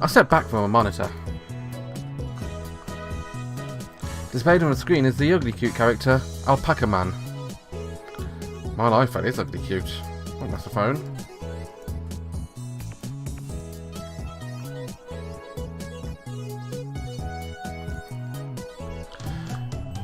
I stepped back from a monitor. Displayed on the screen is the ugly cute character, Alpacaman. My life, that is ugly cute. Oh, that's the phone.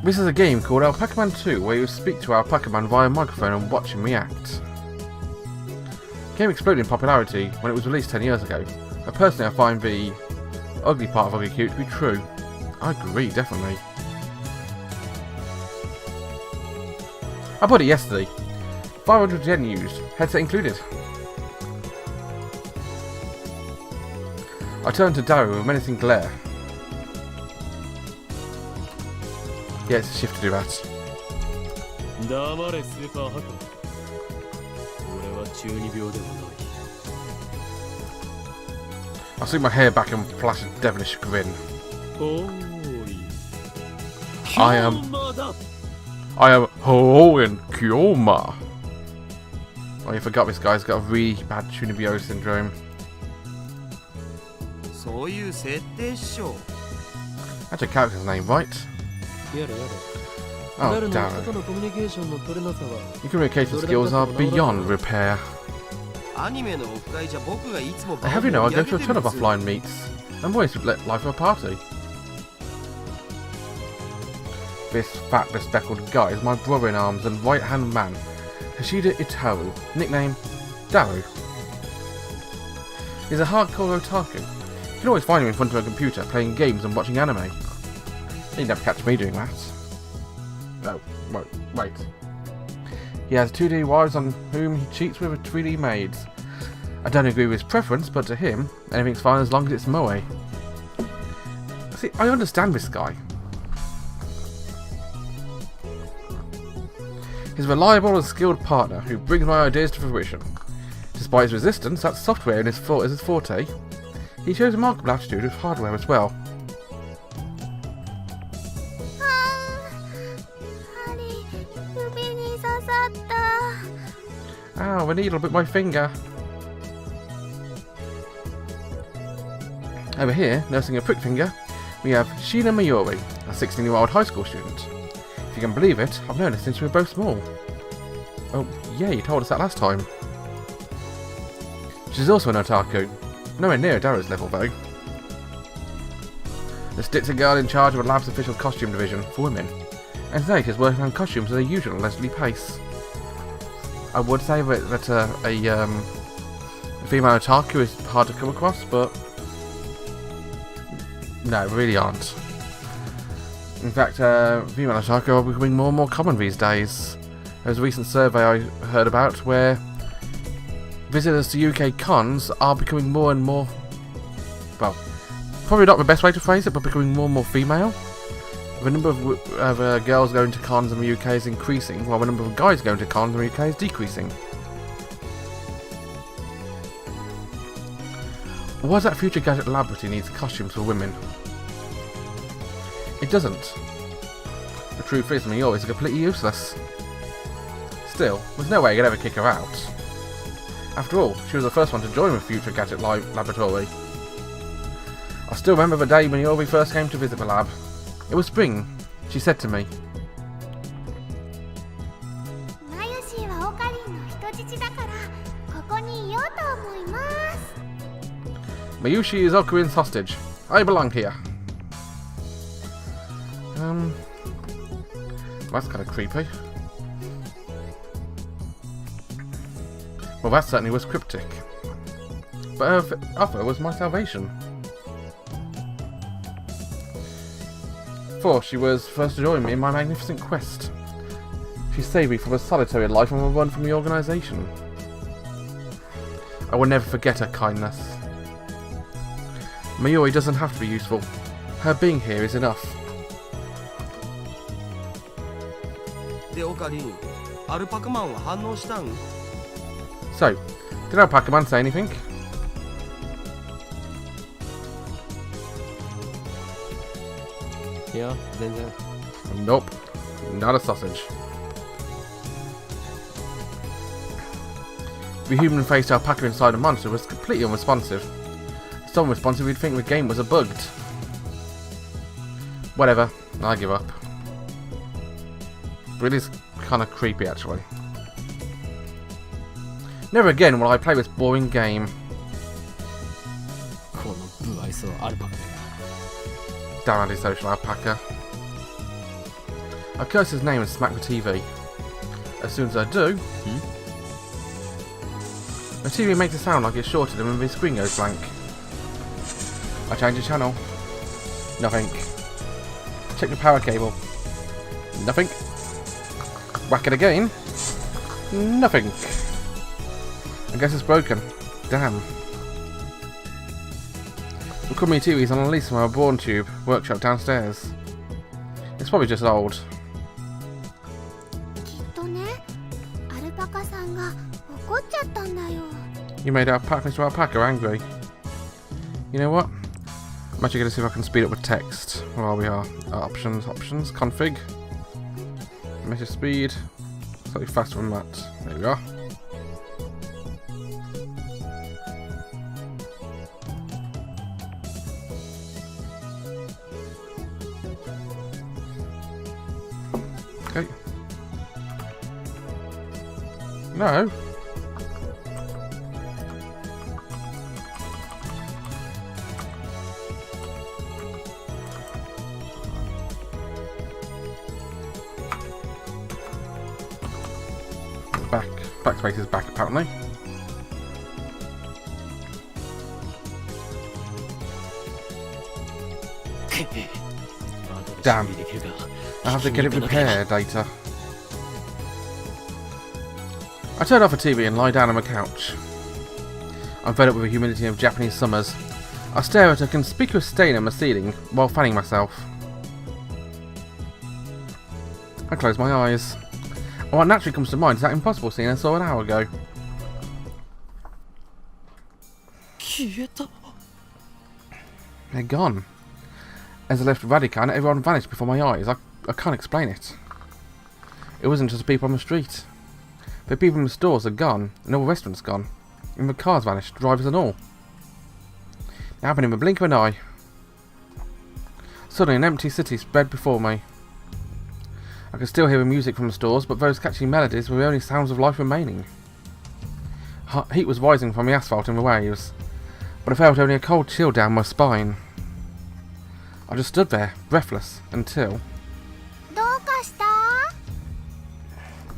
This is a game called Alpacaman 2, where you speak to Alpacaman via microphone and watch him react. The game exploded in popularity when it was released 10 years ago, but personally I find the ugly part of ugly cute to be true. I agree, definitely. I bought it yesterday. 500 yen used, headset included. I turned to Daru with a menacing glare. Yeah, it's a shift to do that. I sweep my hair back and flash a devilish grin. I am Hoen Kyoma. Oh, you forgot this guy's got a really bad Chunibyo syndrome. That's your character's name, right? Oh, damn it. Your communication skills are beyond repair. I have you know I go to a ton of offline meets. I'm always life of a party. This fat bespectacled guy is my brother in arms and right hand man, Hashida Itaru, nickname Daru. He's a hardcore otaku. You can always find him in front of a computer playing games and watching anime. You'd never catch me doing that. Oh, wait. He has 2D wives on whom he cheats with 3D maids. I don't agree with his preference, but to him, anything's fine as long as it's moe. See, I understand this guy. He's a reliable and skilled partner who brings my ideas to fruition. Despite his resistance, that software is his forte. He shows remarkable aptitude with hardware as well. Ow, a needle bit my finger. Over here, nursing a prick finger, we have Shina Mayuri, a 16-year-old high school student. If you can believe it, I've known her since we were both small. Oh, yeah, you told us that last time. She's also an otaku. Nowhere near Daru's level, though. The Stitzer girl in charge of the lab's official costume division for women. And today she's working on costumes at her usual leisurely pace. I would say that a female otaku is hard to come across, but no, really aren't. In fact, female otaku are becoming more and more common these days. There's a recent survey I heard about where visitors to UK cons are becoming more and more, well, probably not the best way to phrase it, but becoming more and more female. The number of girls going to cons in the UK is increasing, while the number of guys going to cons in the UK is decreasing. Why does that future gadget laboratory need costumes for women? It doesn't. The truth is, Mayuri is completely useless. Still, there's no way I could ever kick her out. After all, she was the first one to join the Future Gadget Laboratory. I still remember the day when Mayuri first came to visit the lab. It was spring, she said to me. Mayushi is Okuin's hostage. I belong here. That's kind of creepy. Well, that certainly was cryptic. But her offer was my salvation. For she was first to join me in my magnificent quest. She saved me from a solitary life and a run from the organisation. I will never forget her kindness. Mayuri doesn't have to be useful. Her being here is enough. So, did Alpacaman say anything? Yeah, Nope, not a sausage. The human-faced alpaca inside the monster was completely unresponsive. Someone responsive, you'd think the game was bugged. Whatever, I give up. But it is kind of creepy, actually. Never again will I play this boring game. Damn antisocial alpaca. I curse his name and smack the TV. As soon as I do, the TV makes a sound like it's shorted and the screen goes blank. I change the channel. Nothing. Check the power cable. Nothing. Whack it again. Nothing. I guess it's broken. Damn. The company TV is on a lease from our Brawn Tube workshop downstairs. It's probably just old. You made Mr. Alpaca angry. You know what? I'm actually going to see if I can speed up the text while we are. Options, config. Message speed. Slightly faster than that. There we are. Okay. No. Backspace is back apparently. Damn. I have to get it repaired later. I turned off the TV and lie down on my couch. I'm fed up with the humidity of Japanese summers. I stare at a conspicuous stain on the ceiling while fanning myself. I close my eyes. What naturally comes to mind is that impossible scene I saw an hour ago. They're gone. As I left Radican, everyone vanished before my eyes. I can't explain it. It wasn't just the people on the street. The people in the stores are gone, and all the restaurants gone. And the cars vanished, drivers and all. It happened in the blink of an eye. Suddenly an empty city spread before me. I could still hear the music from the stores, but those catchy melodies were the only sounds of life remaining. Heat was rising from the asphalt in the waves, but I felt only a cold chill down my spine. I just stood there, breathless, until...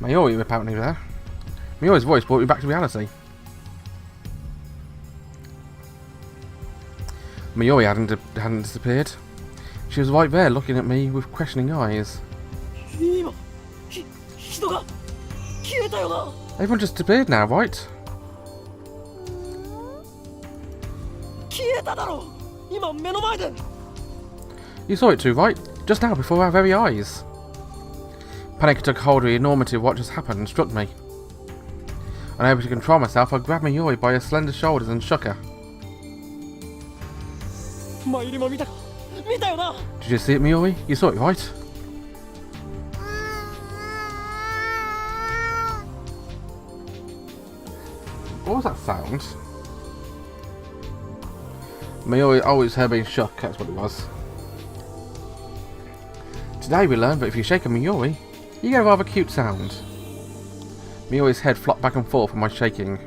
Mayuri was apparently there. Mayuri's voice brought me back to reality. Mayuri hadn't disappeared. She was right there, looking at me with questioning eyes. Everyone just disappeared now, right? You saw it too, right? Just now, before our very eyes. Panic took hold of the enormity of what just happened and struck me. Unable to control myself, I grabbed Mayuri by her slender shoulders and shook her. Did you see it, Mayuri? You saw it, right? What was that sound? Mayuri always her being shook, that's what it was. Today we learned that if you shake a Mayuri, you get a rather cute sound. Mayuri's head flopped back and forth from my shaking.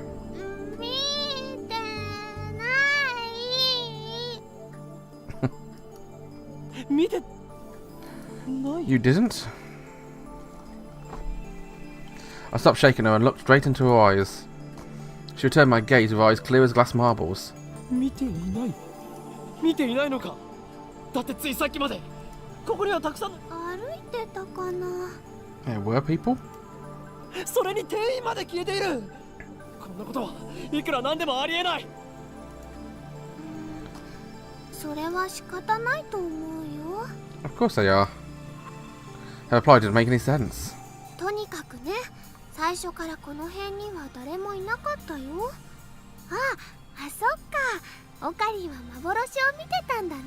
You didn't? I stopped shaking her and looked straight into her eyes. She returned my gaze with eyes clear as glass marbles. There were people? Of course they are. Her reply didn't make any sense.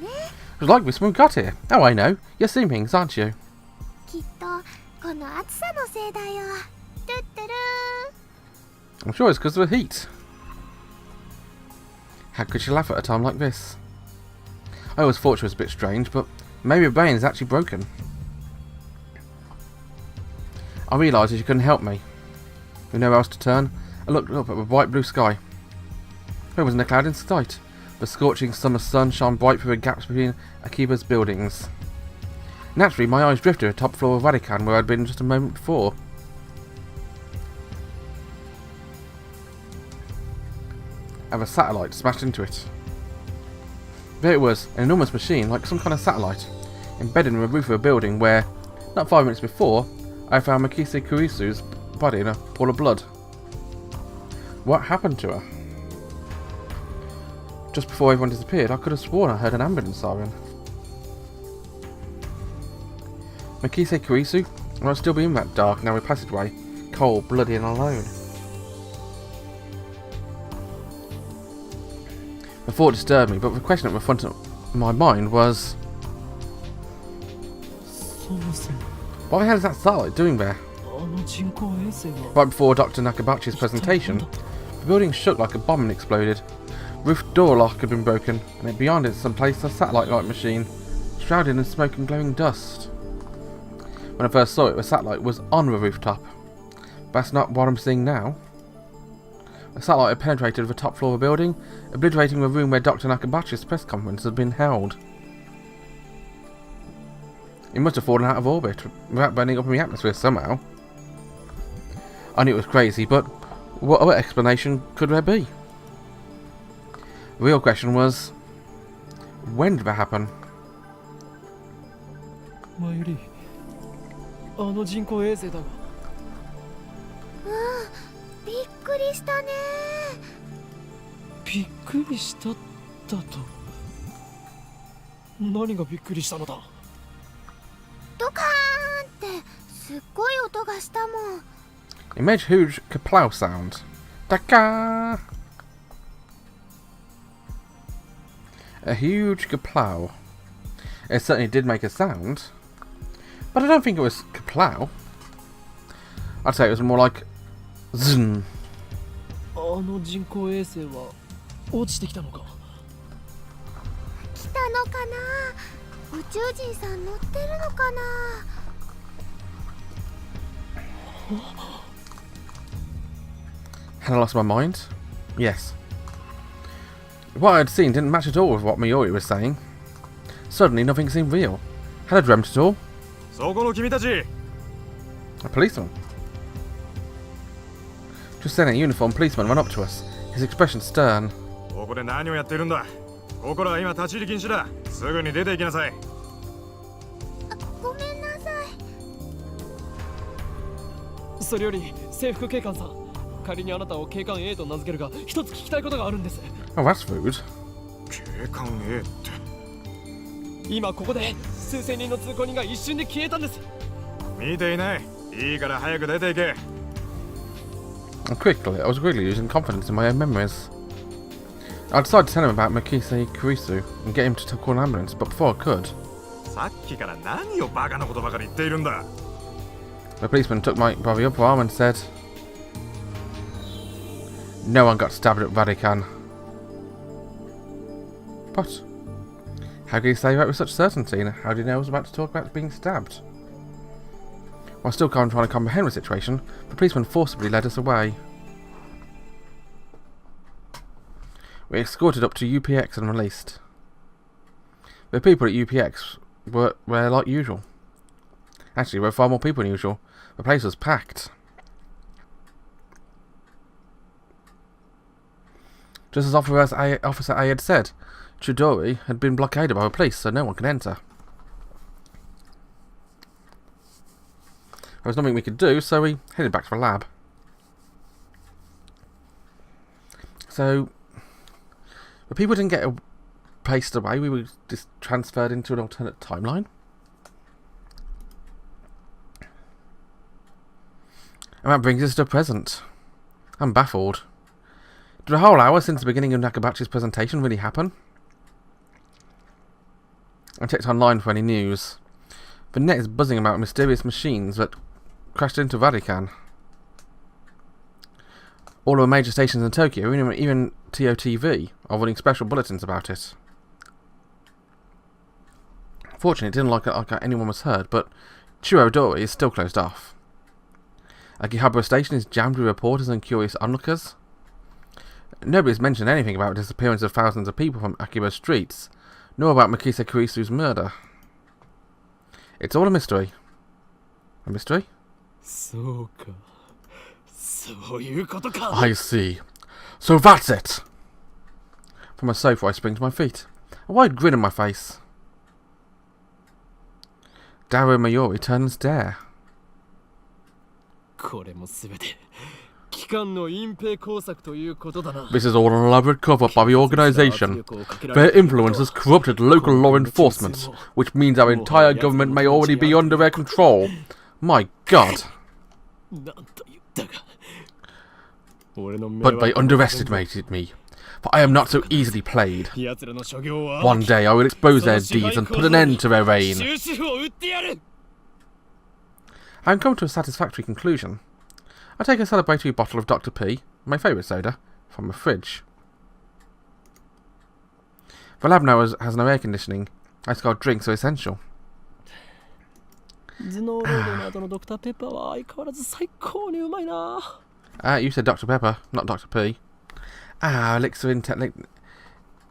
It was like this when we got here. Oh, I know. You're seemings, aren't you? I'm sure it's because of the heat. How could she laugh at a time like this? I always thought she was a bit strange, but maybe her brain is actually broken. I realised that she couldn't help me. With nowhere else to turn, I looked up at the bright blue sky. There wasn't a cloud in sight. The scorching summer sun shone bright through the gaps between Akiba's buildings. Naturally, my eyes drifted to the top floor of Vatican, where I'd been just a moment before. And a satellite smashed into it. There it was, an enormous machine, like some kind of satellite, embedded in the roof of a building where, not 5 minutes before, I found Mikise Kurisu's body in a pool of blood. What happened to her? Just before everyone disappeared, I could have sworn I heard an ambulance siren. Mikise Kurisu might still be in that dark, narrow passageway, cold, bloody and alone. The thought disturbed me, but the question at the front of my mind was... what the hell is that satellite doing there? Right before Dr. Nakabachi's presentation, the building shook like a bomb and exploded. Roof door lock had been broken, and beyond it someplace a satellite-like machine, shrouded in smoke and glowing dust. When I first saw it, the satellite was on the rooftop. But that's not what I'm seeing now. The satellite had penetrated the top floor of the building, obliterating the room where Dr. Nakabachi's press conference had been held. It must have fallen out of orbit, without burning up in the atmosphere somehow. I knew it was crazy, but what other explanation could there be? The real question was, when did that happen? Mayuri, 人工衛星だが。びっくりしたね。びっくりしただと。何がびっくりしたのだ。ドカーンってすっごい音がしたもん。It made a huge kaplow sound. Daka! A huge kaplow. It certainly did make a sound, but I don't think it was kaplow. I'd say it was more like zzn. 人工衛星は落ちてきたのか。来たのかな。宇宙人さん乗ってるのかな。Had I lost my mind? Yes. What I had seen didn't match at all with what Miori was saying. Suddenly, nothing seemed real. Had I dreamt it all? A policeman. Just then, a uniformed policeman ran up to us, his expression stern. ここで何をやっているんだ。ここらは今立ち入り禁止だ。すぐに出て行きなさい。ごめんなさい。それより制服警官さん、仮にあなたを警官 A と名付けるが、一つ聞きたいことがあるんです。Oh, that's rude. 警官 A って。今ここで数千人の通行人が一瞬で消えたんです。見ていない。いいから早く出て行け。Quickly, I was quickly losing confidence in my own memories. I decided to tell him about Mikise Kurisu and get him to call an ambulance, but before I could, さっきから何をバカなことばかり言っているんだ。the policeman took my by the upper arm and said, "No one got stabbed at Vatican." But how could he say that with such certainty, and how did he know I was about to talk about being stabbed? While still trying to comprehend the situation, the policeman forcibly led us away. We escorted up to UPX and released. The people at UPX were like usual. Actually, there were far more people than usual. The place was packed. Just as Officer A had said, Chidori had been blockaded by the police, so no one could enter. There was nothing we could do, so we headed back to the lab. So, the people didn't get paced away, we were just transferred into an alternate timeline. And that brings us to the present. I'm baffled. Did a whole hour since the beginning of Nakabachi's presentation really happen? I checked online for any news. The net is buzzing about mysterious machines that crashed into Vatican. All of the major stations in Tokyo, even TOTV, are running special bulletins about it. Fortunately, it didn't look like anyone was hurt, but Chuodori is still closed off. Akihabara Station is jammed with reporters and curious onlookers. Nobody's mentioned anything about the disappearance of thousands of people from Akiba streets, nor about Mikisa Kurisu's murder. It's all a mystery. A mystery? I see. So that's it! From a sofa I spring to my feet, a wide grin on my face. Daru and Mayuri turn and stare. This is all an elaborate cover-up by the organisation. Their influence has corrupted local law enforcement, which means our entire government may already be under their control. My God! But they underestimated me, for I am not so easily played. One day I will expose their deeds and put an end to their reign. I am come to a satisfactory conclusion. I take a celebratory bottle of Dr. P, my favourite soda, from the fridge. The lab now has no air conditioning. Ice cold drinks are essential. You said Dr. Pepper, not Dr. P. Elixir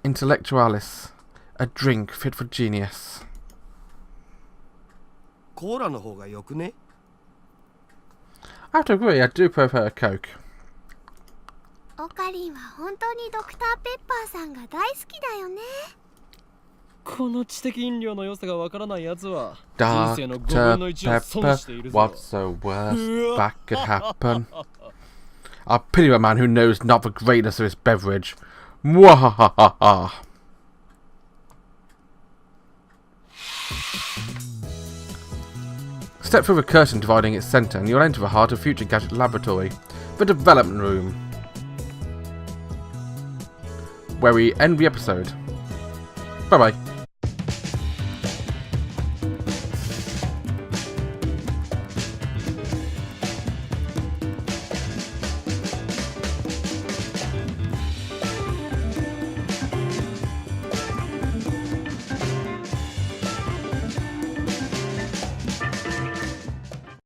Intellectualis. A drink fit for genius. I have to agree, I do prefer a Coke. オカリンは本当にドクターペッパーさんが大好きだよね。この知的飲料の良さがわからないやつは Dr. Pepper, what's the worst that could happen? I pity a man who knows not the greatness of his beverage. Mwahahaha. Step through the curtain dividing its centre and you'll enter the heart of Future Gadget Laboratory, the development room, where we end the episode. Bye bye.